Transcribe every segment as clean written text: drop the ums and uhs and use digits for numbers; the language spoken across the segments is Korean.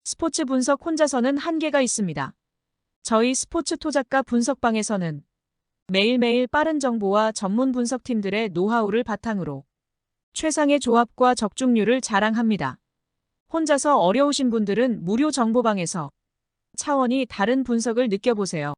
스포츠 분석 혼자서는 한계가 있습니다. 저희 스포츠 토작가 분석방에서는 매일매일 빠른 정보와 전문 분석팀들의 노하우를 바탕으로 최상의 조합과 적중률을 자랑합니다. 혼자서 어려우신 분들은 무료 정보방에서 차원이 다른 분석을 느껴보세요.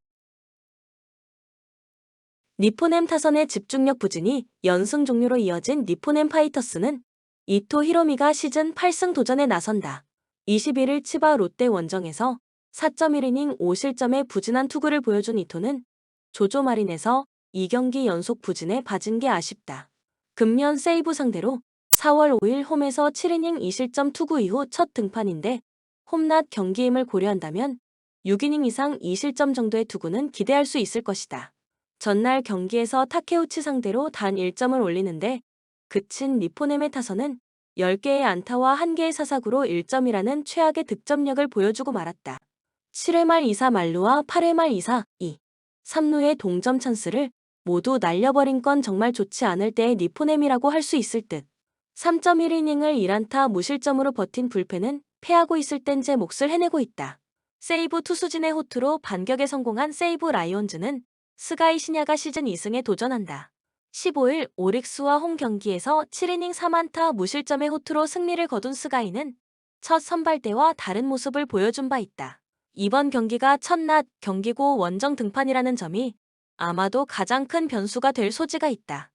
니포넴 타선의 집중력 부진이 연승 종료로 이어진 니포넴 파이터스는 이토 히로미가 시즌 8승 도전에 나선다. 21일 치바 롯데 원정에서 4.1이닝 5실점의 부진한 투구를 보여준 이토는 조조 마린에서 2경기 연속 부진에 빠진 게 아쉽다. 금년 세이브 상대로 4월 5일 홈에서 7이닝 2실점 투구 이후 첫 등판인데 홈낮 경기임을 고려한다면 6이닝 이상 2실점 정도의 투구는 기대할 수 있을 것이다. 전날 경기에서 타케우치 상대로 단 1점을 올리는데 그친 니포넴의 타선은 10개의 안타와 1개의 사사구로 1점이라는 최악의 득점력을 보여주고 말았다. 7회 말 2사 만루와 8회 말 2사 2, 3루의 동점 찬스를 모두 날려버린 건 정말 좋지 않을 때의 니포넴이라고 할 수 있을 듯. 3.1이닝을 1안타 무실점으로 버틴 불펜은 패하고 있을 땐 제 몫을 해내고 있다. 세이브 투수진의 호투로 반격에 성공한 세이브 라이온즈는 스가이 시냐가 시즌 2승에 도전한다. 15일 오릭스와 홈 경기에서 7이닝 3안타 무실점의 호투로 승리를 거둔 스가이는 첫 선발 때와 다른 모습을 보여준 바 있다. 이번 경기가 첫낮 경기고 원정 등판이라는 점이 아마도 가장 큰 변수가 될 소지가 있다.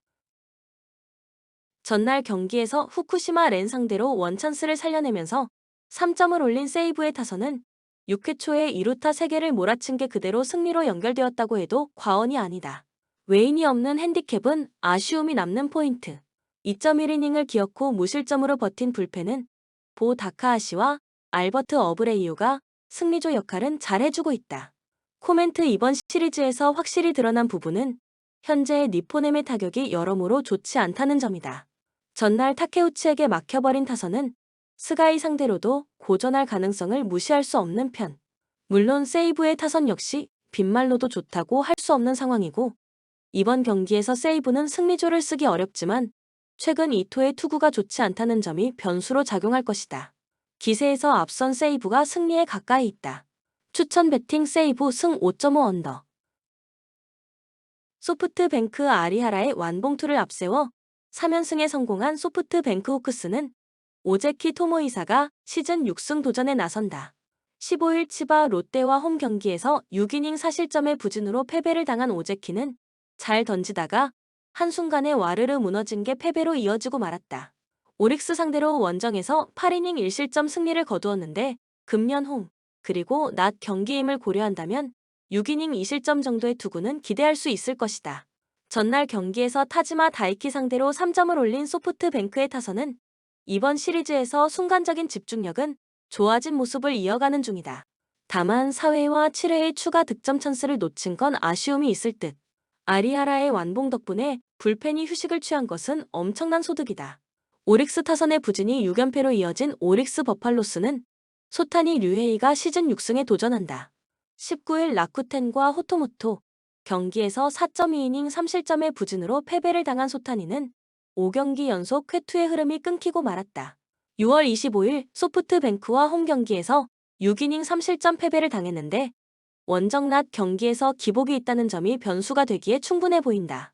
전날 경기에서 후쿠시마 렌 상대로 원찬스를 살려내면서 3점을 올린 세이브의 타선은 6회 초에 2루타 3개를 몰아친 게 그대로 승리로 연결되었다고 해도 과언이 아니다. 외인이 없는 핸디캡은 아쉬움이 남는 포인트. 2.1이닝을 기어코 무실점으로 버틴 불펜은 보 다카하시와 알버트 어브레이유가 승리조 역할은 잘해주고 있다. 코멘트 이번 시리즈에서 확실히 드러난 부분은 현재의 니포넴의 타격이 여러모로 좋지 않다는 점이다. 전날 타케우치에게 막혀버린 타선은 스가이 상대로도 고전할 가능성을 무시할 수 없는 편. 물론 세이브의 타선 역시 빈말로도 좋다고 할 수 없는 상황이고 이번 경기에서 세이브는 승리조를 쓰기 어렵지만 최근 이토의 투구가 좋지 않다는 점이 변수로 작용할 것이다. 기세에서 앞선 세이브가 승리에 가까이 있다. 추천 배팅 세이브 승 5.5 언더. 소프트뱅크 아리하라의 완봉투를 앞세워 3연승에 성공한 소프트뱅크 호크스는 오제키 토모이사가 시즌 6승 도전에 나선다. 15일 치바 롯데와 홈 경기에서 6이닝 4실점의 부진으로 패배를 당한 오제키는 잘 던지다가 한순간에 와르르 무너진 게 패배로 이어지고 말았다. 오릭스 상대로 원정에서 8이닝 1실점 승리를 거두었는데 금년 홈 그리고 낮 경기임을 고려한다면 6이닝 2실점 정도의 투구는 기대할 수 있을 것이다. 전날 경기에서 타지마 다이키 상대로 3점을 올린 소프트뱅크의 타선은 이번 시리즈에서 순간적인 집중력은 좋아진 모습을 이어가는 중이다. 다만 4회와 7회의 추가 득점 찬스를 놓친 건 아쉬움이 있을 듯. 아리하라의 완봉 덕분에 불펜이 휴식을 취한 것은 엄청난 소득이다. 오릭스 타선의 부진이 6연패로 이어진 오릭스 버팔로스는 소타니 류헤이가 시즌 6승에 도전한다. 19일 라쿠텐과 호토모토 경기에서 4.2이닝 3실점의 부진으로 패배를 당한 소타니는 5경기 연속 쾌투의 흐름이 끊기고 말았다. 6월 25일 소프트뱅크와 홈 경기에서 6이닝 3실점 패배를 당했는데 원정 낮 경기에서 기복이 있다는 점이 변수가 되기에 충분해 보인다.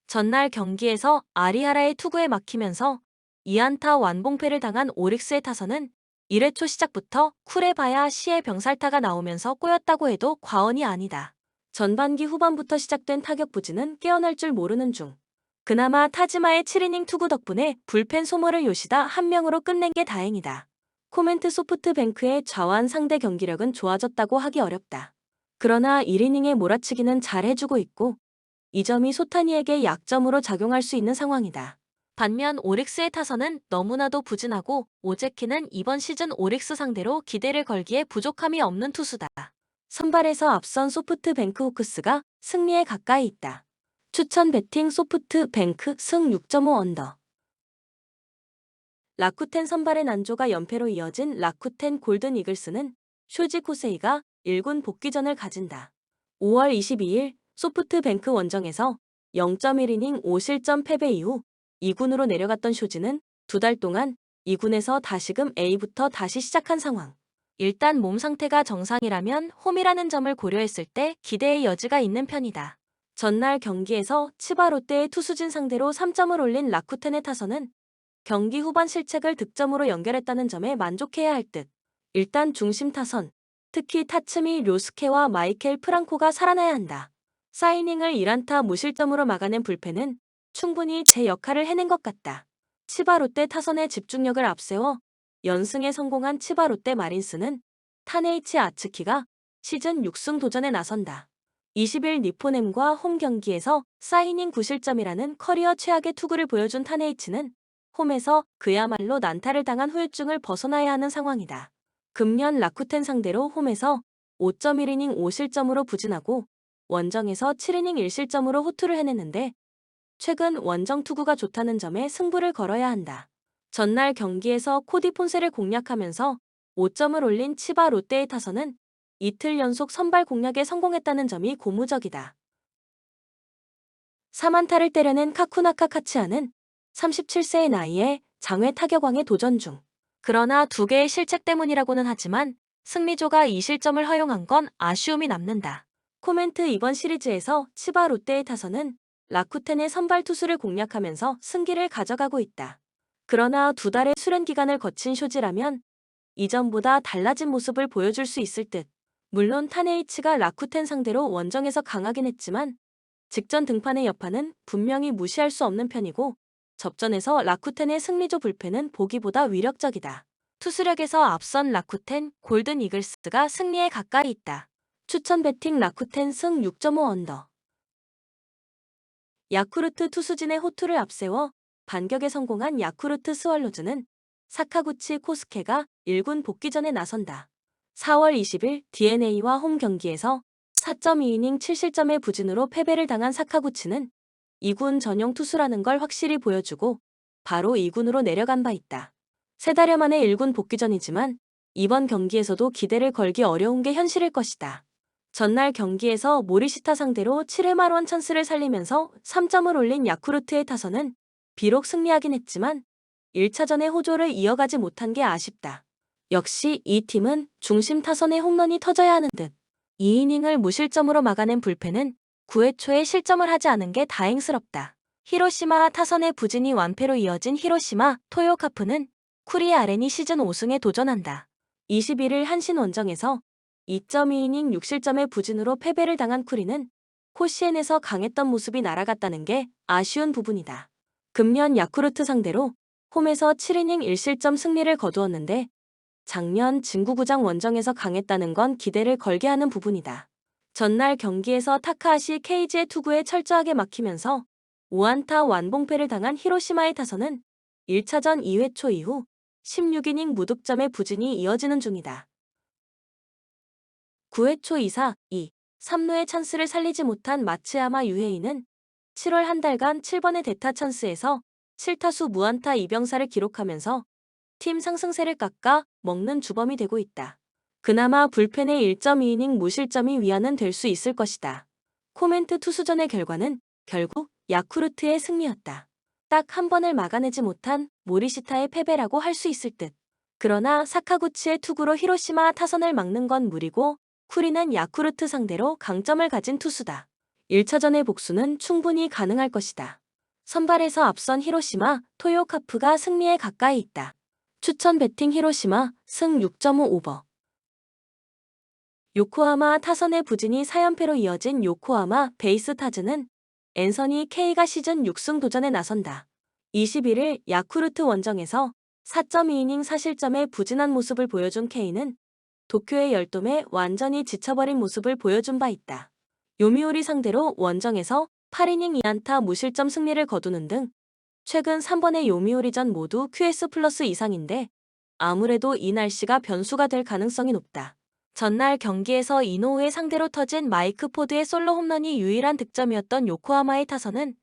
전날 경기에서 아리하라의 투구에 막히면서 2안타 완봉패를 당한 오릭스의 타선은 1회 초 시작부터 쿠레바야 시의 병살타가 나오면서 꼬였다고 해도 과언이 아니다. 전반기 후반부터 시작된 타격 부진은 깨어날 줄 모르는 중. 그나마 타지마의 7이닝 투구 덕분에 불펜 소모를 요시다 한 명으로 끝낸 게 다행이다. 코멘트 소프트뱅크의 좌완 상대 경기력은 좋아졌다고 하기 어렵다. 그러나 1이닝에 몰아치기는 잘 해주고 있고 이 점이 소타니에게 약점으로 작용할 수 있는 상황이다. 반면 오릭스의 타선은 너무나도 부진하고 오제키는 이번 시즌 오릭스 상대로 기대를 걸기에 부족함이 없는 투수다. 선발에서 앞선 소프트뱅크 호크스가 승리에 가까이 있다. 추천 배팅 소프트뱅크 승 6.5 언더. 라쿠텐 선발의 난조가 연패로 이어진 라쿠텐 골든 이글스는 쇼지 코세이가 1군 복귀전을 가진다. 5월 22일 소프트뱅크 원정에서 0.1이닝 5실점 패배 이후 2군으로 내려갔던 쇼지는 2달 동안 2군에서 다시금 A부터 다시 시작한 상황. 일단 몸 상태가 정상이라면 홈이라는 점을 고려했을 때 기대의 여지가 있는 편이다. 전날 경기에서 치바 롯데의 투수진 상대로 3점을 올린 라쿠텐의 타선은 경기 후반 실책을 득점으로 연결했다는 점에 만족해야 할 듯. 일단 중심 타선, 특히 타츠미 료스케와 마이켈 프랑코가 살아나야 한다. 사이닝을 1안타 무실점으로 막아낸 불펜은 충분히 제 역할을 해낸 것 같다. 치바 롯데 타선의 집중력을 앞세워 연승에 성공한 치바 롯데 마린스는 타네이치 아츠키가 시즌 6승 도전에 나선다. 20일 니포넴과 홈 경기에서 사이닝 9실점이라는 커리어 최악의 투구를 보여준 타네이치는 홈에서 그야말로 난타를 당한 후유증을 벗어나야 하는 상황이다. 금년 라쿠텐 상대로 홈에서 5.1이닝 5실점으로 부진하고 원정에서 7이닝 1실점으로 호투를 해냈는데 최근 원정 투구가 좋다는 점에 승부를 걸어야 한다. 전날 경기에서 코디 폰세를 공략하면서 5점을 올린 치바 롯데의 타선은 이틀 연속 선발 공략에 성공했다는 점이 고무적이다. 3안타를 때려낸 카쿠나카 카츠아는 37세의 나이에 장외 타격왕에 도전 중. 그러나 2개의 실책 때문이라고는 하지만 승리조가 2실점을 허용한 건 아쉬움이 남는다. 코멘트 이번 시리즈에서 치바 롯데의 타선은 라쿠텐의 선발 투수를 공략하면서 승기를 가져가고 있다. 그러나 2달의 수련 기간을 거친 쇼지라면 이전보다 달라진 모습을 보여줄 수 있을 듯. 물론 타네이치가 라쿠텐 상대로 원정에서 강하긴 했지만 직전 등판의 여파는 분명히 무시할 수 없는 편이고 접전에서 라쿠텐의 승리조 불펜은 보기보다 위력적이다. 투수력에서 앞선 라쿠텐 골든 이글스가 승리에 가까이 있다. 추천 배팅 라쿠텐 승 6.5 언더. 야쿠르트 투수진의 호투를 앞세워 반격에 성공한 야쿠르트 스왈로즈는 사카구치 코스케가 1군 복귀전에 나선다. 4월 20일 DeNA와 홈 경기에서 4.2이닝 7실점의 부진으로 패배를 당한 사카구치는 2군 전용 투수라는 걸 확실히 보여주고 바로 2군으로 내려간 바 있다. 3달여 만에 1군 복귀전이지만 이번 경기에서도 기대를 걸기 어려운 게 현실일 것이다. 전날 경기에서 모리시타 상대로 7회 말원 찬스를 살리면서 3점을 올린 야쿠르트의 타선은 비록 승리하긴 했지만 1차전의 호조를 이어가지 못한 게 아쉽다. 역시 이 팀은 중심 타선의 홈런이 터져야 하는 듯. 2이닝을 무실점으로 막아낸 불펜은 9회 초에 실점을 하지 않은 게 다행스럽다. 히로시마 타선의 부진이 완패로 이어진 히로시마 토요카프는 쿠리 아렌이 시즌 5승에 도전한다. 21일 한신 원정에서 2.2이닝 6실점의 부진으로 패배를 당한 쿠리는 코시엔에서 강했던 모습이 날아갔다는 게 아쉬운 부분이다. 금년 야쿠르트 상대로 홈에서 7이닝 1실점 승리를 거두었는데 작년 진구구장 원정에서 강했다는 건 기대를 걸게 하는 부분이다. 전날 경기에서 타카하시 케이지의 투구에 철저하게 막히면서 5안타 완봉패를 당한 히로시마의 타선은 1차전 2회 초 이후 16이닝 무득점의 부진이 이어지는 중이다. 9회 초 2사, 2, 3루의 찬스를 살리지 못한 마츠야마 유헤이는 7월 한 달간 7번의 대타 찬스에서 7타수 무안타 2병사를 기록하면서 팀 상승세를 깎아 먹는 주범이 되고 있다. 그나마 불펜의 1.2이닝 무실점이 위안은 될 수 있을 것이다. 코멘트 투수전의 결과는 결국 야쿠르트의 승리였다. 딱 한 번을 막아내지 못한 모리시타의 패배라고 할 수 있을 듯. 그러나 사카구치의 투구로 히로시마 타선을 막는 건 무리고 쿠리는 야쿠르트 상대로 강점을 가진 투수다. 1차전의 복수는 충분히 가능할 것이다. 선발에서 앞선 히로시마 토요카프가 승리에 가까이 있다. 추천 배팅 히로시마 승 6.5 오버. 요코하마 타선의 부진이 4연패로 이어진 요코하마 베이스타즈는 앤서니 K가 시즌 6승 도전에 나선다. 21일 야쿠르트 원정에서 4.2이닝 4실점의 부진한 모습을 보여준 K는 도쿄의 열돔에 완전히 지쳐버린 모습을 보여준 바 있다. 요미우리 상대로 원정에서 8이닝 2안타 무실점 승리를 거두는 등 최근 3번의 요미우리전 모두 QS 플러스 이상인데 아무래도 이 날씨가 변수가 될 가능성이 높다. 전날 경기에서 이노우의 상대로 터진 마이크 포드의 솔로 홈런이 유일한 득점이었던 요코하마의 타선은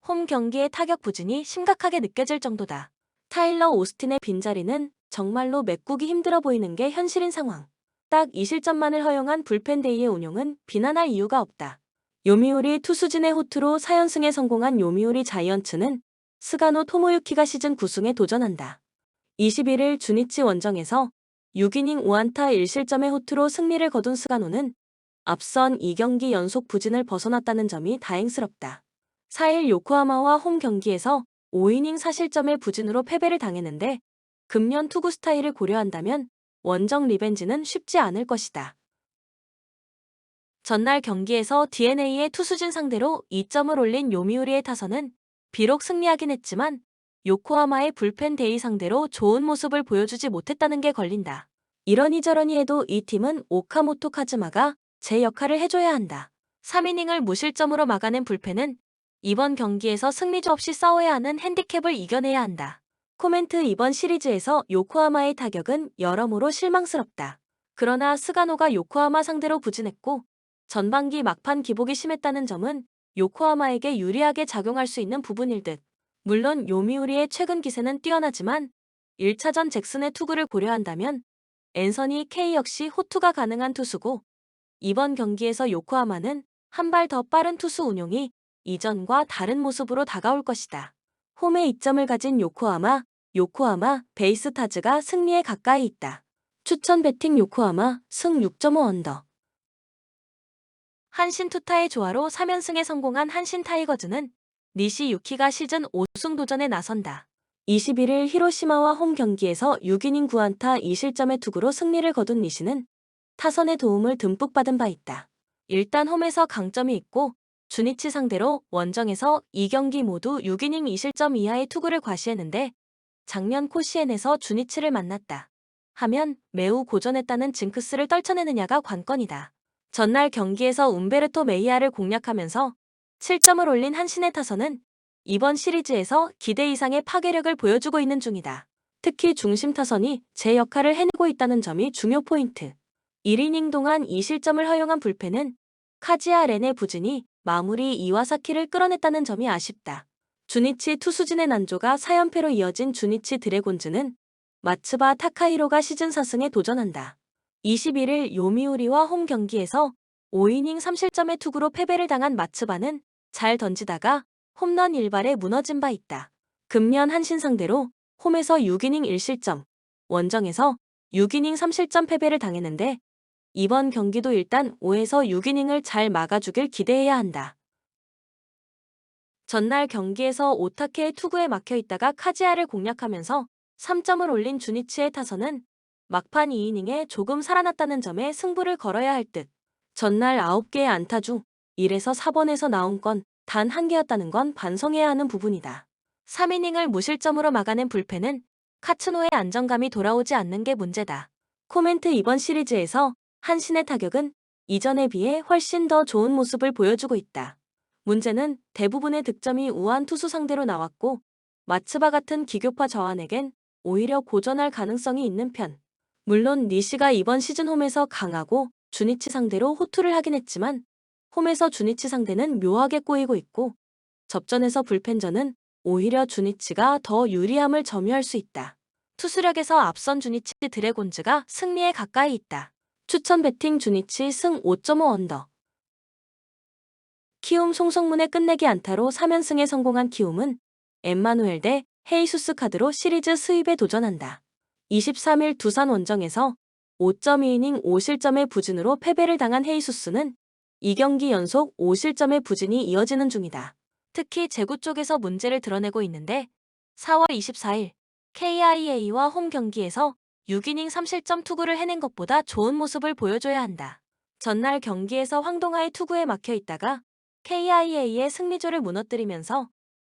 홈 경기의 타격 부진이 심각하게 느껴질 정도다. 타일러 오스틴의 빈자리는 정말로 메꾸기 힘들어 보이는 게 현실인 상황. 딱 2실점만을 허용한 불펜 데이의 운용은 비난할 이유가 없다. 요미우리 투수진의 호투로 4연승에 성공한 요미우리 자이언츠는 스가노 토모유키가 시즌 9승에 도전한다. 21일 주니치 원정에서 6이닝 5안타 1실점의 호투로 승리를 거둔 스가노는 앞선 2경기 연속 부진을 벗어났다는 점이 다행스럽다. 4일 요코하마와 홈 경기에서 5이닝 4실점의 부진으로 패배를 당했는데 금년 투구 스타일을 고려한다면 원정 리벤지는 쉽지 않을 것이다. 전날 경기에서 DeNA의 투수진 상대로 2점을 올린 요미우리의 타선은 비록 승리하긴 했지만 요코하마의 불펜 데이 상대로 좋은 모습을 보여주지 못했다는 게 걸린다. 이러니저러니 해도 이 팀은 오카모토 카즈마가 제 역할을 해줘야 한다. 3이닝을 무실점으로 막아낸 불펜은 이번 경기에서 승리조 없이 싸워야 하는 핸디캡을 이겨내야 한다. 코멘트 이번 시리즈에서 요코하마의 타격은 여러모로 실망스럽다. 그러나 스가노가 요코하마 상대로 부진했고 전반기 막판 기복이 심했다는 점은 요코하마에게 유리하게 작용할 수 있는 부분일 듯. 물론 요미우리의 최근 기세는 뛰어나지만 1차전 잭슨의 투구를 고려한다면 앤서니 K 역시 호투가 가능한 투수고 이번 경기에서 요코하마는 한 발 더 빠른 투수 운용이 이전과 다른 모습으로 다가올 것이다. 홈에 이점을 가진 요코하마 베이스타즈가 승리에 가까이 있다. 추천 배팅 요코하마 승 6.5 언더. 한신 투타의 조화로 3연승에 성공한 한신 타이거즈는 니시 유키가 시즌 5승 도전에 나선다. 21일 히로시마와 홈 경기에서 6이닝 9안타 2실점의 투구로 승리를 거둔 니시는 타선의 도움을 듬뿍 받은 바 있다. 일단 홈에서 강점이 있고 주니치 상대로 원정에서 2경기 모두 6이닝 2실점 이하의 투구를 과시했는데 작년 코시엔에서 주니치를 만났다 하면 매우 고전했다는 징크스를 떨쳐내느냐가 관건이다. 전날 경기에서 움베르토 메이아를 공략하면서 7점을 올린 한신의 타선은 이번 시리즈에서 기대 이상의 파괴력을 보여주고 있는 중이다. 특히 중심 타선이 제 역할을 해내고 있다는 점이 중요 포인트. 1이닝 동안 2실점을 허용한 불펜은 카지야 렌의 부진이 마무리 이와사키를 끌어냈다는 점이 아쉽다. 주니치 투수진의 난조가 4연패로 이어진 주니치 드래곤즈는 마츠바 타카히로가 시즌 4승에 도전한다. 21일 요미우리와 홈 경기에서 5이닝 3실점의 투구로 패배를 당한 마츠바는 잘 던지다가 홈런 1발에 무너진 바 있다. 금년 한신 상대로 홈에서 6이닝 1실점, 원정에서 6이닝 3실점 패배를 당했는데 이번 경기도 일단 5에서 6이닝을 잘 막아주길 기대해야 한다. 전날 경기에서 오타케의 투구에 막혀있다가 카지야를 공략하면서 3점을 올린 주니치의 타선은 막판 2이닝에 조금 살아났다는 점에 승부를 걸어야 할 듯. 전날 9개의 안타 중 1에서 4번에서 나온 건 단 1개였다는 건 반성해야 하는 부분이다. 3이닝을 무실점으로 막아낸 불펜은 카츠노의 안정감이 돌아오지 않는 게 문제다. 코멘트 이번 시리즈에서 한신의 타격은 이전에 비해 훨씬 더 좋은 모습을 보여주고 있다. 문제는 대부분의 득점이 우한 투수 상대로 나왔고 마츠바 같은 기교파 저한에겐 오히려 고전할 가능성이 있는 편. 물론 니시가 이번 시즌 홈에서 강하고 주니치 상대로 호투를 하긴 했지만 홈에서 주니치 상대는 묘하게 꼬이고 있고 접전에서 불펜전은 오히려 주니치가 더 유리함을 점유할 수 있다. 투수력에서 앞선 주니치 드래곤즈가 승리에 가까이 있다. 추천 배팅 주니치 승 5.5 언더. 키움 송성문의 끝내기 안타로 3연승에 성공한 키움은 엠마누엘 대 헤이수스 카드로 시리즈 수입에 도전한다. 23일 두산 원정에서 5.2이닝 5실점의 부진으로 패배를 당한 헤이수스는 2경기 연속 5실점의 부진이 이어지는 중이다. 특히 제구 쪽에서 문제를 드러내고 있는데 4월 24일 KIA와 홈 경기에서 6이닝 3실점 투구를 해낸 것보다 좋은 모습을 보여줘야 한다. 전날 경기에서 황동하의 투구에 막혀 있다가 KIA의 승리조를 무너뜨리면서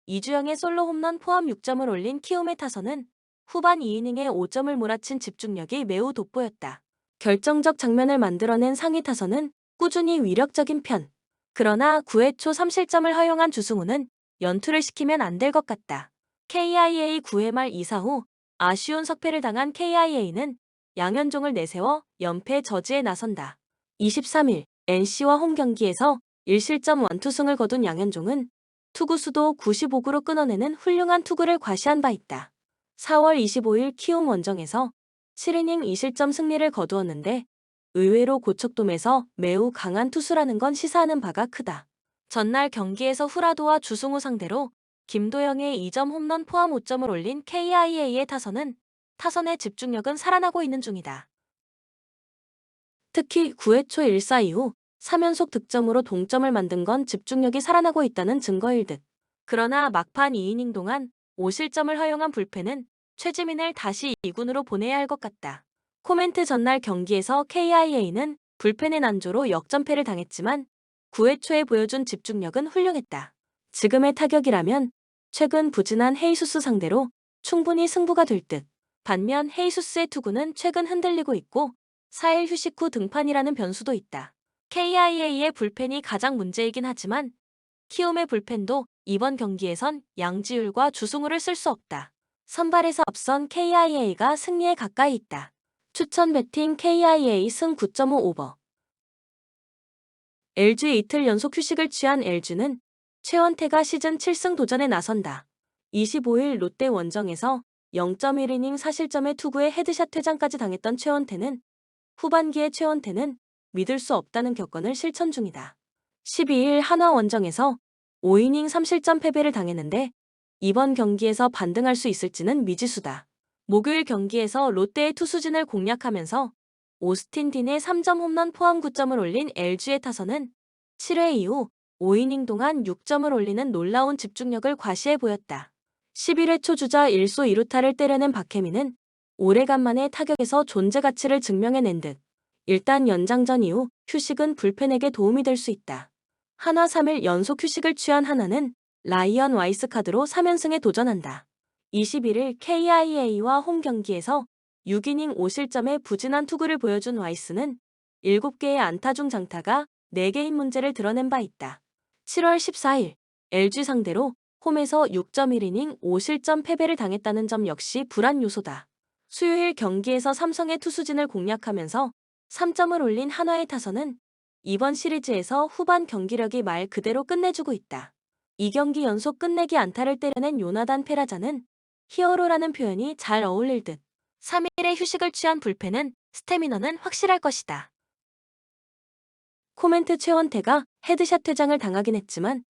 이주영의 솔로 홈런 포함 6점을 올린 키움의 타선은 후반 2이닝에 5점을 몰아친 집중력이 매우 돋보였다. 결정적 장면을 만들어낸 상위 타선은 꾸준히 위력적인 편. 그러나 9회 초 3실점을 허용한 주승우는 연투를 시키면 안 될 것 같다. KIA 9회 말 2사 후 아쉬운 석패를 당한 KIA는 양현종을 내세워 연패 저지에 나선다. 23일 NC와 홈 경기에서 1실점 완투승을 거둔 양현종은 투구수도 95구로 끊어내는 훌륭한 투구를 과시한 바 있다. 4월 25일 키움 원정에서 7이닝 2실점 승리를 거두었는데 의외로 고척돔에서 매우 강한 투수라는 건 시사하는 바가 크다. 전날 경기에서 후라도와 주승우 상대로 김도영의 2점 홈런 포함 5점을 올린 KIA의 타선은 타선의 집중력은 살아나고 있는 중이다. 특히 9회 초 1사 이후 3연속 득점으로 동점을 만든 건 집중력이 살아나고 있다는 증거일 듯. 그러나 막판 2이닝 동안 5실점을 허용한 불펜은 최지민을 다시 2군으로 보내야 할 것 같다. 코멘트 전날 경기에서 KIA는 불펜의 난조로 역전패를 당했지만 9회 초에 보여준 집중력은 훌륭했다. 지금의 타격이라면 최근 부진한 헤이수스 상대로 충분히 승부가 될 듯. 반면 헤이수스의 투구는 최근 흔들리고 있고 4일 휴식 후 등판이라는 변수도 있다. KIA의 불펜이 가장 문제이긴 하지만 키움의 불펜도 이번 경기에선 양지율과 주승우를 쓸 수 없다. 선발에서 앞선 KIA가 승리에 가까이 있다. 추천 배팅 KIA 승 9.5 오버. LG 이틀 연속 휴식을 취한 LG는 최원태가 시즌 7승 도전에 나선다. 25일 롯데 원정에서 0.1이닝 4실점의 투구에 헤드샷 퇴장까지 당했던 최원태는 후반기에 최원태는 믿을 수 없다는 격언을 실천 중이다. 12일 한화 원정에서 5이닝 3실점 패배를 당했는데 이번 경기에서 반등할 수 있을지는 미지수다. 목요일 경기에서 롯데의 투수진을 공략하면서 오스틴 딘의 3점 홈런 포함 9점을 올린 LG의 타선은 7회 이후 5이닝 동안 6점을 올리는 놀라운 집중력을 과시해 보였다. 11회 초 주자 1소 2루타를 때려낸 박혜민은 오래간만에 타격에서 존재 가치를 증명해낸 듯. 일단 연장전 이후 휴식은 불펜에게 도움이 될 수 있다. 한화 3일 연속 휴식을 취한 한화는 라이언 와이스 카드로 3연승에 도전한다. 21일 KIA와 홈 경기에서 6이닝 5실점의 부진한 투구를 보여준 와이스는 7개의 안타 중 장타가 4개인 문제를 드러낸 바 있다. 7월 14일 LG 상대로 홈에서 6.1이닝 5실점 패배를 당했다는 점 역시 불안 요소다. 수요일 경기에서 삼성의 투수진을 공략하면서 3점을 올린 한화의 타선은 이번 시리즈에서 후반 경기력이 말 그대로 끝내주고 있다. 2경기 연속 끝내기 안타를 때려낸 요나단 페라자는 히어로라는 표현이 잘 어울릴 듯. 3일의 휴식을 취한 불펜은 스태미너는 확실할 것이다. 코멘트 최원태가 헤드샷 퇴장을 당하긴 했지만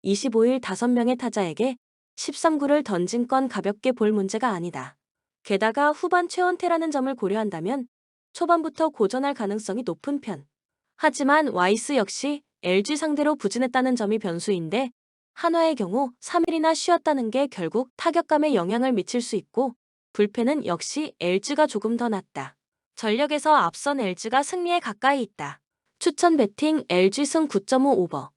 25일 5명의 타자에게 13구를 던진 건 가볍게 볼 문제가 아니다. 게다가 후반 최원태라는 점을 고려한다면 초반부터 고전할 가능성이 높은 편. 하지만 와이스 역시 LG 상대로 부진했다는 점이 변수인데 한화의 경우 3일이나 쉬었다는 게 결국 타격감에 영향을 미칠 수 있고 불펜은 역시 LG가 조금 더 낫다. 전력에서 앞선 LG가 승리에 가까이 있다. 추천 배팅 LG 승 9.5 오버.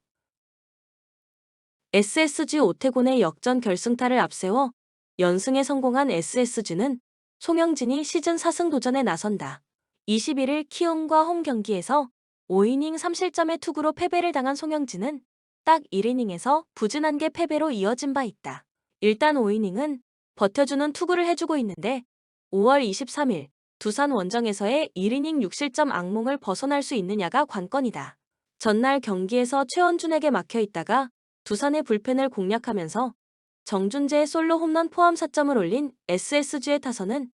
SSG 오태곤의 역전 결승타를 앞세워 연승에 성공한 SSG는 송영진이 시즌 4승 도전에 나선다. 21일 키움과 홈 경기에서 5이닝 3실점의 투구로 패배를 당한 송영진은 딱 1이닝에서 부진한 게 패배로 이어진 바 있다. 일단 5이닝은 버텨주는 투구를 해주고 있는데 5월 23일 두산 원정에서의 1이닝 6실점 악몽을 벗어날 수 있느냐가 관건이다. 전날 경기에서 최원준에게 막혀 있다가 두산의 불펜을 공략하면서 정준재의 솔로 홈런 포함 4점을 올린 SSG의 타선은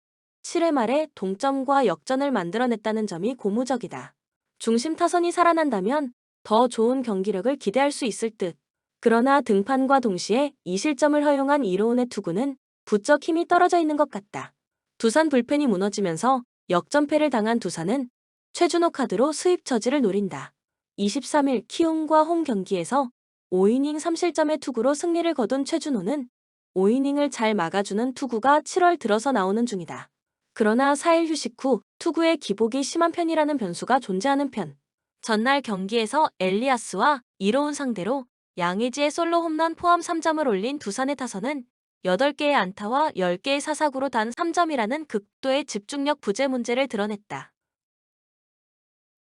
7회 말에 동점과 역전을 만들어냈다는 점이 고무적이다. 중심 타선이 살아난다면 더 좋은 경기력을 기대할 수 있을 듯. 그러나 등판과 동시에 2실점을 허용한 이로운의 투구는 부쩍 힘이 떨어져 있는 것 같다. 두산 불펜이 무너지면서 역전패를 당한 두산은 최준호 카드로 수입 처지를 노린다. 23일 키움과 홈 경기에서 5이닝 3실점의 투구로 승리를 거둔 최준호는 5이닝을 잘 막아주는 투구가 7월 들어서 나오는 중이다. 그러나 4일 휴식 후 투구의 기복이 심한 편이라는 변수가 존재하는 편. 전날 경기에서 엘리아스와 이로운 상대로 양의지의 솔로 홈런 포함 3점을 올린 두산의 타선은 8개의 안타와 10개의 사사구로 단 3점이라는 극도의 집중력 부재 문제를 드러냈다.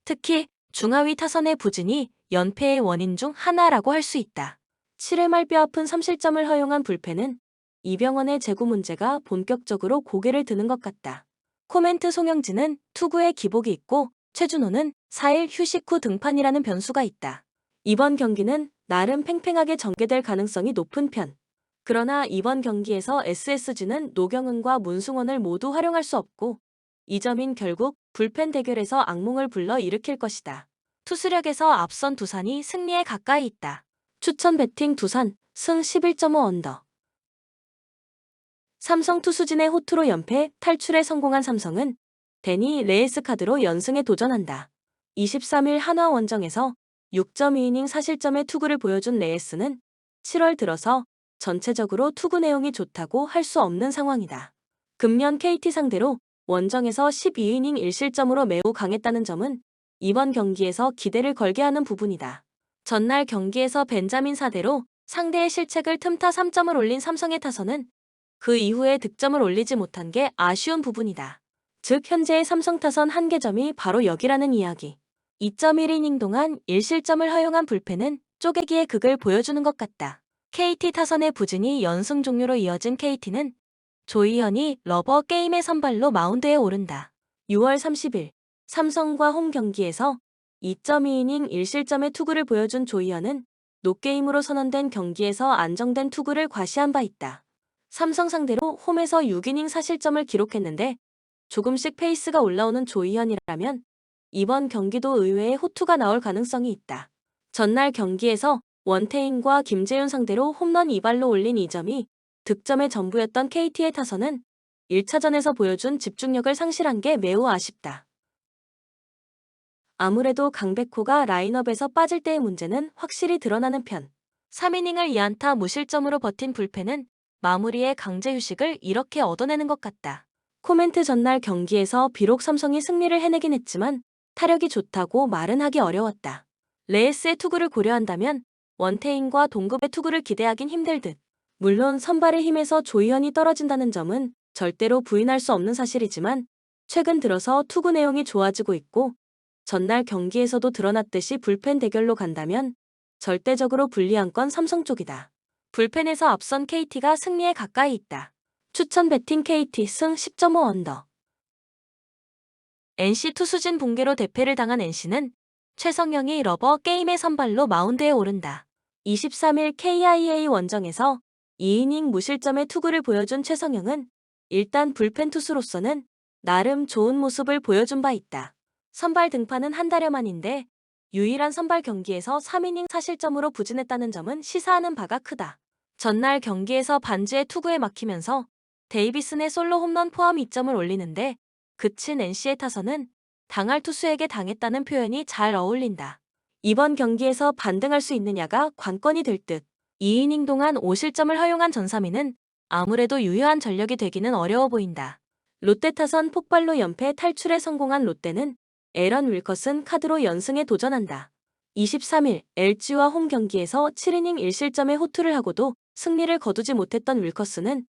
특히 중하위 타선의 부진이 연패의 원인 중 하나라고 할 수 있다. 7회 말 뼈아픈 3실점을 허용한 불펜은 이병헌의 제구 문제가 본격적으로 고개를 드는 것 같다. 코멘트 송영진은 투구에 기복이 있고 최준호는 4일 휴식 후 등판이라는 변수가 있다. 이번 경기는 나름 팽팽하게 전개될 가능성이 높은 편. 그러나 이번 경기에서 SSG는 노경은과 문승원을 모두 활용할 수 없고 이 점인 결국 불펜 대결에서 악몽을 불러 일으킬 것이다. 투수력에서 앞선 두산이 승리에 가까이 있다. 추천 배팅 두산 승 11.5 언더. 삼성 투수진의 호투로 연패 탈출에 성공한 삼성은 데니 레이스 카드로 연승에 도전한다. 23일 한화 원정에서 6.2이닝 사실점의 투구를 보여준 레이스는 7월 들어서 전체적으로 투구 내용이 좋다고 할 수 없는 상황이다. 금년 KT 상대로 원정에서 12이닝 1실점으로 매우 강했다는 점은 이번 경기에서 기대를 걸게 하는 부분이다. 전날 경기에서 벤자민 사대로 상대의 실책을 틈타 3점을 올린 삼성의 타선은 그 이후에 득점을 올리지 못한 게 아쉬운 부분이다. 즉 현재의 삼성 타선 한계점이 바로 여기라는 이야기. 2.1이닝 동안 1실점을 허용한 불펜은 쪼개기의 극을 보여주는 것 같다. KT 타선의 부진이 연승 종료로 이어진 KT는 조이현이 러버 게임의 선발로 마운드에 오른다. 6월 30일 삼성과 홈 경기에서 2.2이닝 1실점의 투구를 보여준 조이현은 노게임으로 선언된 경기에서 안정된 투구를 과시한 바 있다. 삼성 상대로 홈에서 6이닝 사실점을 기록했는데 조금씩 페이스가 올라오는 조이현이라면 이번 경기도 의외의 호투가 나올 가능성이 있다. 전날 경기에서 원태인과 김재윤 상대로 홈런 2발로 올린 2점이 득점의 전부였던 KT의 타선은 1차전에서 보여준 집중력을 상실한 게 매우 아쉽다. 아무래도 강백호가 라인업에서 빠질 때의 문제는 확실히 드러나는 편. 3이닝을 2안타 무실점으로 버틴 불펜은 마무리에 강제 휴식을 이렇게 얻어내는 것 같다. 코멘트 전날 경기에서 비록 삼성이 승리를 해내긴 했지만 타력이 좋다고 말은 하기 어려웠다. 레이스의 투구를 고려한다면 원태인과 동급의 투구를 기대하긴 힘들 듯. 물론 선발의 힘에서 조이현이 떨어진다는 점은 절대로 부인할 수 없는 사실이지만 최근 들어서 투구 내용이 좋아지고 있고 전날 경기에서도 드러났듯이 불펜 대결로 간다면 절대적으로 불리한 건 삼성 쪽이다. 불펜에서 앞선 KT가 승리에 가까이 있다. 추천 배팅 KT 승 10.5 언더. NC 투수진 붕괴로 대패를 당한 NC는 최성영이 러버 게임의 선발로 마운드에 오른다. 23일 KIA 원정에서 2이닝 무실점의 투구를 보여준 최성영은 일단 불펜 투수로서는 나름 좋은 모습을 보여준 바 있다. 선발 등판은 한 달여 만인데 유일한 선발 경기에서 3이닝 사실점으로 부진했다는 점은 시사하는 바가 크다. 전날 경기에서 반주의 투구에 막히면서 데이비슨의 솔로 홈런 포함 2점을 올리는데 그친 NC의 타선은 당할 투수에게 당했다는 표현이 잘 어울린다. 이번 경기에서 반등할 수 있느냐가 관건이 될 듯. 2이닝 동안 5실점을 허용한 전삼위는 아무래도 유효한 전력이 되기는 어려워 보인다. 롯데 타선 폭발로 연패 탈출에 성공한 롯데는 에런 윌커슨 카드로 연승에 도전한다. 23일 LG와 홈 경기에서 7이닝 1실점의 호투를 하고도 승리를 거두지 못했던 윌커슨은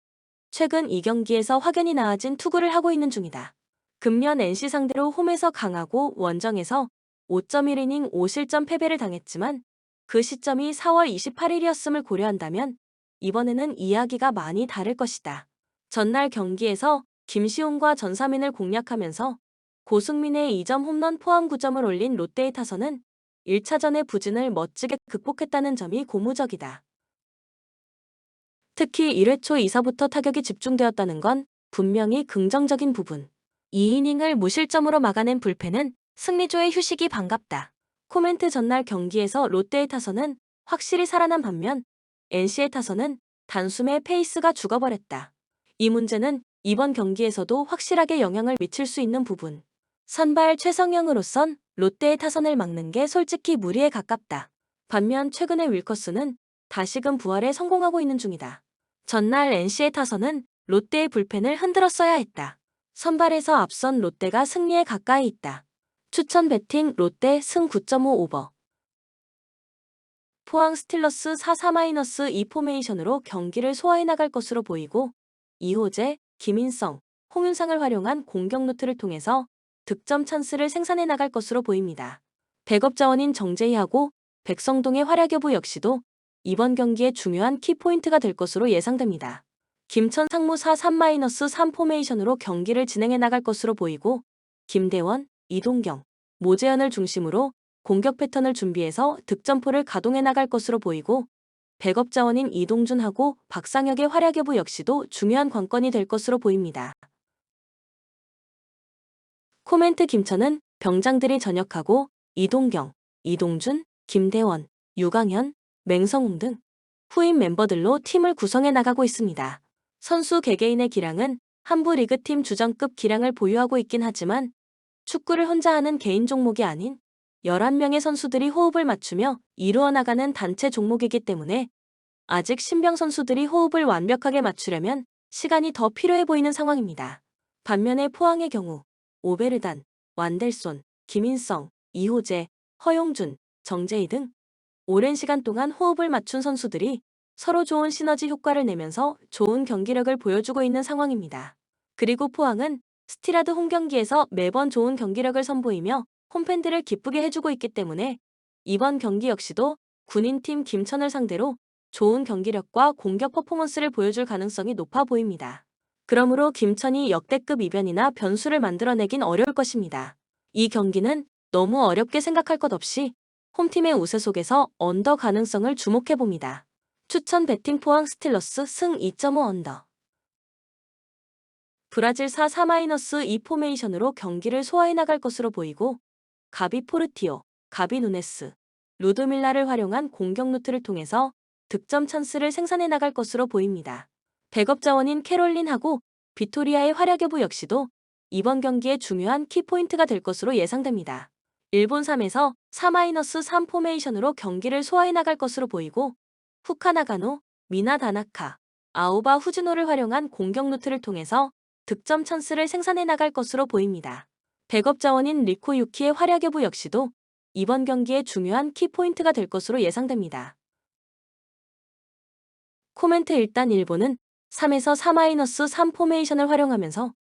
최근 이 경기에서 확연히 나아진 투구를 하고 있는 중이다. 금년 NC 상대로 홈에서 강하고 원정에서 5.1이닝 5실점 패배를 당했지만 그 시점이 4월 28일이었음을 고려한다면 이번에는 이야기가 많이 다를 것이다. 전날 경기에서 김시훈과 전삼인을 공략하면서 고승민의 2점 홈런 포함 9점을 올린 롯데의 타선은 1차전의 부진을 멋지게 극복했다는 점이 고무적이다. 특히 1회 초 2사부터 타격이 집중되었다는 건 분명히 긍정적인 부분. 2이닝을 무실점으로 막아낸 불펜은 승리조의 휴식이 반갑다. 코멘트 전날 경기에서 롯데의 타선은 확실히 살아난 반면 NC의 타선은 단숨에 페이스가 죽어버렸다. 이 문제는 이번 경기에서도 확실하게 영향을 미칠 수 있는 부분. 선발 최성영으로선 롯데의 타선을 막는 게 솔직히 무리에 가깝다. 반면 최근의 윌커스는 다시금 부활에 성공하고 있는 중이다. 전날 NC의 타선은 롯데의 불펜을 흔들었어야 했다. 선발에서 앞선 롯데가 승리에 가까이 있다. 추천 배팅 롯데 승 9.5 오버. 포항 스틸러스 4-4-2 포메이션으로 경기를 소화해 나갈 것으로 보이고 이호재, 김인성, 홍윤상을 활용한 공격 루트를 통해서 득점 찬스를 생산해 나갈 것으로 보입니다. 백업 자원인 정재희하고 백성동의 활약 여부 역시도 이번 경기의 중요한 키포인트가 될 것으로 예상됩니다. 김천 상무 4-3-3 포메이션으로 경기를 진행해 나갈 것으로 보이고 김대원, 이동경, 모재현을 중심으로 공격 패턴을 준비해서 득점포를 가동해 나갈 것으로 보이고 백업 자원인 이동준하고 박상혁의 활약 여부 역시도 중요한 관건이 될 것으로 보입니다. 코멘트 김천은 병장들이 전역하고 이동경, 이동준, 김대원, 유강현, 맹성웅 등 후임 멤버들로 팀을 구성해 나가고 있습니다. 선수 개개인의 기량은 한부 리그팀 주전급 기량을 보유하고 있긴 하지만 축구를 혼자 하는 개인 종목이 아닌 11명의 선수들이 호흡을 맞추며 이루어 나가는 단체 종목이기 때문에 아직 신병 선수들이 호흡을 완벽하게 맞추려면 시간이 더 필요해 보이는 상황입니다. 반면에 포항의 경우 오베르단, 완델손, 김인성, 이호재, 허용준, 정재희 등 오랜 시간 동안 호흡을 맞춘 선수들이 서로 좋은 시너지 효과를 내면서 좋은 경기력을 보여주고 있는 상황입니다. 그리고 포항은 스티라드 홈경기에서 매번 좋은 경기력을 선보이며 홈팬들을 기쁘게 해주고 있기 때문에 이번 경기 역시도 군인팀 김천을 상대로 좋은 경기력과 공격 퍼포먼스를 보여줄 가능성이 높아 보입니다. 그러므로 김천이 역대급 이변이나 변수를 만들어내긴 어려울 것입니다. 이 경기는 너무 어렵게 생각할 것 없이 홈팀의 우세 속에서 언더 가능성을 주목해봅니다. 추천 베팅 포항 스틸러스 승 2.5 언더. 브라질 4-4-2 포메이션으로 경기를 소화해 나갈 것으로 보이고 가비 포르티오, 가비 누네스, 루드밀라를 활용한 공격 루트를 통해서 득점 찬스를 생산해 나갈 것으로 보입니다. 백업 자원인 캐롤린하고 비토리아의 활약 여부 역시도 이번 경기의 중요한 키포인트가 될 것으로 예상됩니다. 일본 3에서 4-3 포메이션으로 경기를 소화해 나갈 것으로 보이고 후카나가노, 미나 다나카, 아오바 후즈노를 활용한 공격 루트를 통해서 득점 찬스를 생산해 나갈 것으로 보입니다. 백업 자원인 리코 유키의 활약 여부 역시도 이번 경기의 중요한 키포인트가 될 것으로 예상됩니다. 코멘트 일단 일본은 3에서 4-3 포메이션을 활용하면서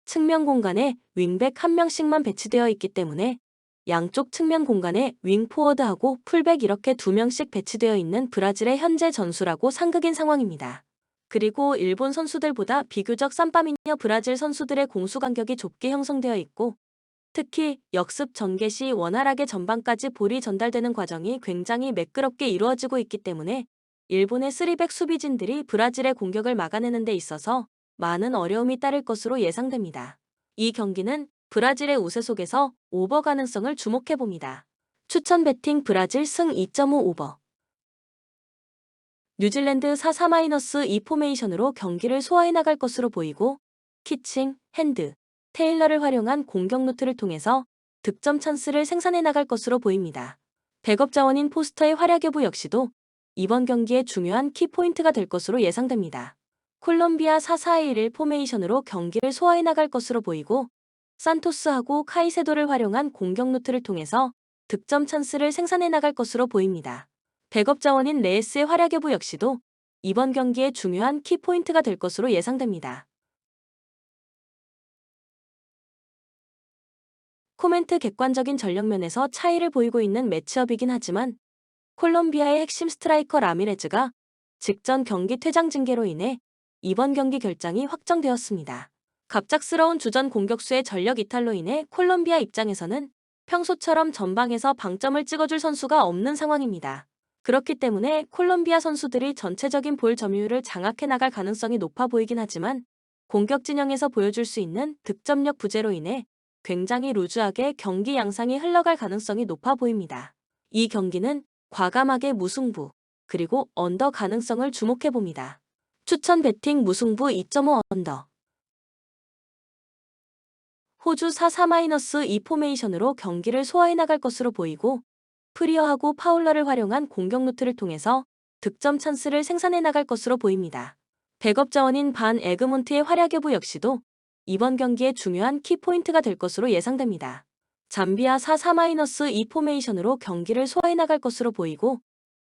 측면 공간에 윙백 1명씩만 배치되어 있기 때문에 양쪽 측면 공간에 윙 포워드하고 풀백 이렇게 2명씩 배치되어 있는 브라질의 현재 전술하고 상극인 상황입니다. 그리고 일본 선수들보다 비교적 쌈바미녀 브라질 선수들의 공수 간격이 좁게 형성되어 있고 특히 역습 전개 시 원활하게 전방까지 볼이 전달되는 과정이 굉장히 매끄럽게 이루어지고 있기 때문에 일본의 3백 수비진들이 브라질의 공격을 막아내는 데 있어서 많은 어려움이 따를 것으로 예상됩니다. 이 경기는 브라질의 우세 속에서 오버 가능성을 주목해봅니다. 추천 베팅 브라질 승 2.5 오버. 뉴질랜드 4-4-2 포메이션으로 경기를 소화해 나갈 것으로 보이고 키칭, 핸드, 테일러를 활용한 공격 루트를 통해서 득점 찬스를 생산해 나갈 것으로 보입니다. 백업 자원인 포스터의 활약 여부 역시도 이번 경기의 중요한 키포인트가 될 것으로 예상됩니다. 콜롬비아 4-4-1 포메이션으로 경기를 소화해 나갈 것으로 보이고 산토스하고 카이세도를 활용한 공격 루트를 통해서 득점 찬스를 생산해 나갈 것으로 보입니다. 백업 자원인 레에스의 활약 여부 역시도 이번 경기의 중요한 키포인트가 될 것으로 예상됩니다. 코멘트 객관적인 전력 면에서 차이를 보이고 있는 매치업이긴 하지만 콜롬비아의 핵심 스트라이커 라미레즈가 직전 경기 퇴장 징계로 인해 이번 경기 결장이 확정되었습니다. 갑작스러운 주전 공격수의 전력 이탈로 인해 콜롬비아 입장에서는 평소처럼 전방에서 방점을 찍어줄 선수가 없는 상황입니다. 그렇기 때문에 콜롬비아 선수들이 전체적인 볼 점유율을 장악해 나갈 가능성이 높아 보이긴 하지만 공격 진영에서 보여줄 수 있는 득점력 부재로 인해 굉장히 루즈하게 경기 양상이 흘러갈 가능성이 높아 보입니다. 이 경기는 과감하게 무승부, 그리고 언더 가능성을 주목해봅니다. 추천 베팅 무승부 2.5 언더. 호주 4-4-2 포메이션으로 경기를 소화해 나갈 것으로 보이고 프리어하고 파울러를 활용한 공격 루트를 통해서 득점 찬스를 생산해 나갈 것으로 보입니다. 백업 자원인 반 에그몬트의 활약 여부 역시도 이번 경기의 중요한 키포인트가 될 것으로 예상됩니다. 잠비아 4-4-2 포메이션으로 경기를 소화해 나갈 것으로 보이고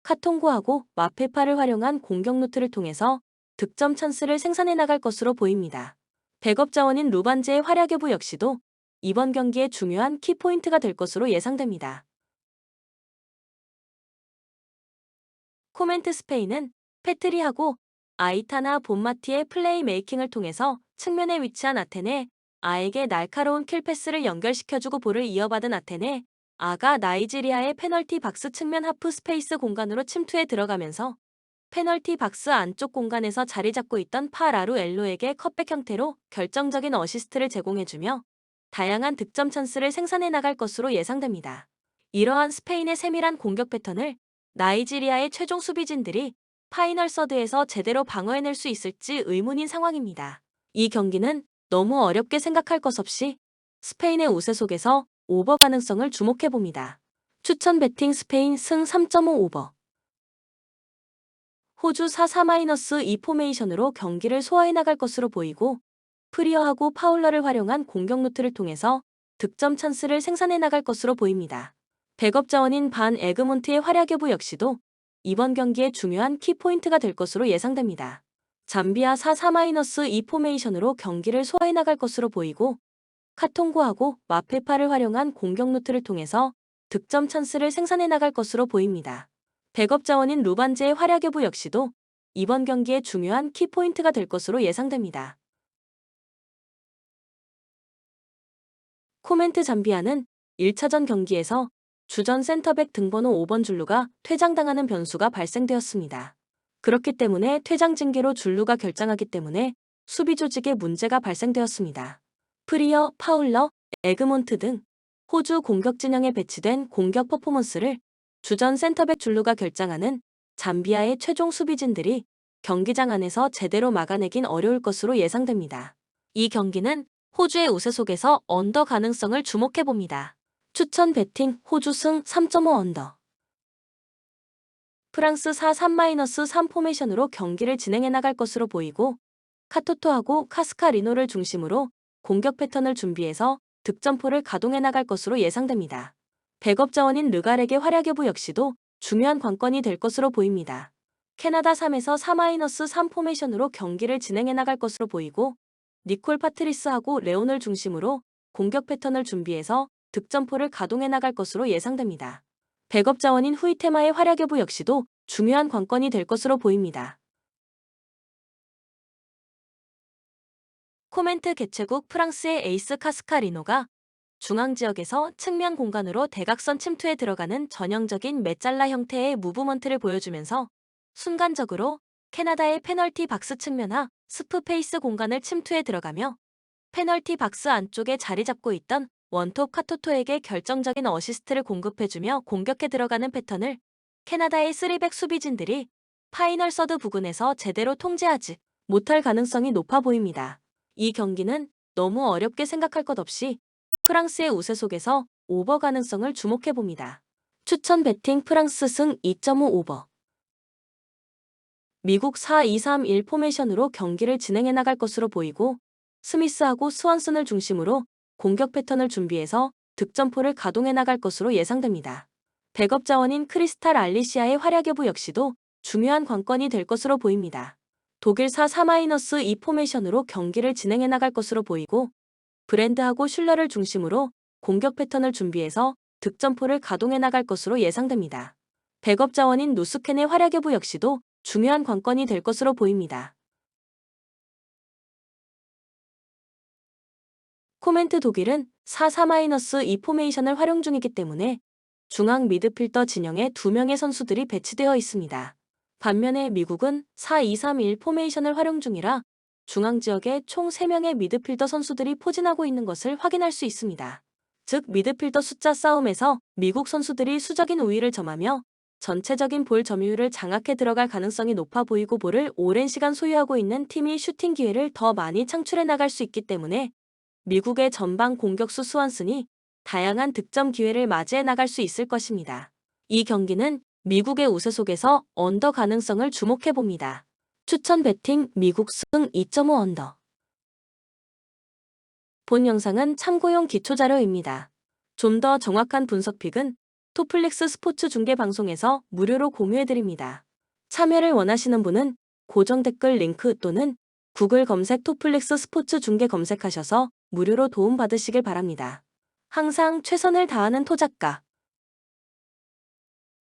카통고하고 마페파를 활용한 공격 루트를 통해서 득점 찬스를 생산해 나갈 것으로 보입니다. 백업 자원인 루반제의 활약 여부 역시도 이번 경기의 중요한 키포인트가 될 것으로 예상됩니다. 코멘트 스페인은 페트리하고 아이타나 본마티의 플레이 메이킹을 통해서 측면에 위치한 아테네 아에게 날카로운 킬패스를 연결시켜주고 볼을 이어받은 아테네 아가 나이지리아의 페널티 박스 측면 하프 스페이스 공간으로 침투해 들어가면서 페널티 박스 안쪽 공간에서 자리 잡고 있던 파라루 엘로에게 컷백 형태로 결정적인 어시스트를 제공해주며 다양한 득점 찬스를 생산해 나갈 것으로 예상됩니다. 이러한 스페인의 세밀한 공격 패턴을 나이지리아의 최종 수비진들이 파이널 서드에서 제대로 방어해낼 수 있을지 의문인 상황입니다. 이 경기는 너무 어렵게 생각할 것 없이 스페인의 우세 속에서 오버 가능성을 주목해봅니다. 추천 배팅 스페인 승 3.5 오버. 호주 4-4-2 포메이션으로 경기를 소화해 나갈 것으로 보이고 프리어하고 파울러를 활용한 공격 루트를 통해서 득점 찬스를 생산해 나갈 것으로 보입니다. 백업 자원인 반 에그몬트의 활약 여부 역시도 이번 경기의 중요한 키포인트가 될 것으로 예상됩니다. 잠비아 4-4-2 포메이션으로 경기를 소화해 나갈 것으로 보이고 카통고하고 마페파를 활용한 공격 루트를 통해서 득점 찬스를 생산해 나갈 것으로 보입니다. 백업 자원인 루반제의 활약 여부 역시도 이번 경기의 중요한 키포인트가 될 것으로 예상됩니다. 코멘트 잠비아는 1차전 경기에서 주전 센터백 등번호 5번 줄루가 퇴장당하는 변수가 발생되었습니다. 그렇기 때문에 퇴장 징계로 줄루가 결장하기 때문에 수비 조직에 문제가 발생되었습니다. 프리어, 파울러, 에그몬트 등 호주 공격 진영에 배치된 공격 퍼포먼스를 주전 센터백 줄루가 결장하는 잠비아의 최종 수비진들이 경기장 안에서 제대로 막아내긴 어려울 것으로 예상됩니다. 이 경기는 호주의 우세 속에서 언더 가능성을 주목해봅니다. 추천 배팅 호주 승 3.5 언더. 프랑스 4-3-3 포메이션으로 경기를 진행해 나갈 것으로 보이고 카토토하고 카스카리노를 중심으로 공격 패턴을 준비해서 득점포를 가동해 나갈 것으로 예상됩니다. 백업 자원인 르가렉의 활약 여부 역시도 중요한 관건이 될 것으로 보입니다. 캐나다 3에서 4-3 포메이션으로 경기를 진행해 나갈 것으로 보이고 니콜 파트리스하고 레온을 중심으로 공격 패턴을 준비해서 득점포를 가동해 나갈 것으로 예상됩니다. 백업 자원인 후이테마의 활약 여부 역시도 중요한 관건이 될 것으로 보입니다. 코멘트 개최국 프랑스의 에이스 카스카리노가 중앙 지역에서 측면 공간으로 대각선 침투에 들어가는 전형적인 메잘라 형태의 무브먼트를 보여주면서 순간적으로 캐나다의 페널티 박스 측면하 스프페이스 공간을 침투해 들어가며 페널티 박스 안쪽에 자리 잡고 있던 원톱 카토토에게 결정적인 어시스트를 공급해주며 공격해 들어가는 패턴을 캐나다의 3백 수비진들이 파이널 서드 부근에서 제대로 통제하지 못할 가능성이 높아 보입니다. 이 경기는 너무 어렵게 생각할 것 없이 프랑스의 우세 속에서 오버 가능성을 주목해봅니다. 추천 배팅 프랑스 승 2.5 오버. 미국 4-2-3-1 포메이션으로 경기를 진행해 나갈 것으로 보이고 스미스하고 스완슨을 중심으로 공격 패턴을 준비해서 득점포를 가동해 나갈 것으로 예상됩니다. 백업 자원인 크리스탈 알리시아의 활약 여부 역시도 중요한 관건이 될 것으로 보입니다. 독일 4-3-2 포메이션으로 경기를 진행해 나갈 것으로 보이고 브랜드하고 슐러를 중심으로 공격 패턴을 준비해서 득점포를 가동해 나갈 것으로 예상됩니다. 백업 자원인 누스켄의 활약 여부 역시도 중요한 관건이 될 것으로 보입니다. 코멘트 독일은 4-4-2 포메이션을 활용 중이기 때문에 중앙 미드필더 진영에 2명의 선수들이 배치되어 있습니다. 반면에 미국은 4-2-3-1 포메이션을 활용 중이라 중앙 지역에 총 3명의 미드필더 선수들이 포진하고 있는 것을 확인할 수 있습니다. 즉 미드필더 숫자 싸움에서 미국 선수들이 수적인 우위를 점하며 전체적인 볼 점유율을 장악해 들어갈 가능성이 높아 보이고 볼을 오랜 시간 소유하고 있는 팀이 슈팅 기회를 더 많이 창출해 나갈 수 있기 때문에 미국의 전방 공격수 스완슨이 다양한 득점 기회를 맞이해 나갈 수 있을 것입니다. 이 경기는 미국의 우세 속에서 언더 가능성을 주목해봅니다. 추천 배팅 미국 승 2.5 언더. 본 영상은 참고용 기초자료입니다. 좀 더 정확한 분석픽은 토플릭스 스포츠 중계 방송에서 무료로 공유해드립니다. 참여를 원하시는 분은 고정 댓글 링크 또는 구글 검색 토플릭스 스포츠 중계 검색하셔서 무료로 도움받으시길 바랍니다. 항상 최선을 다하는 토작가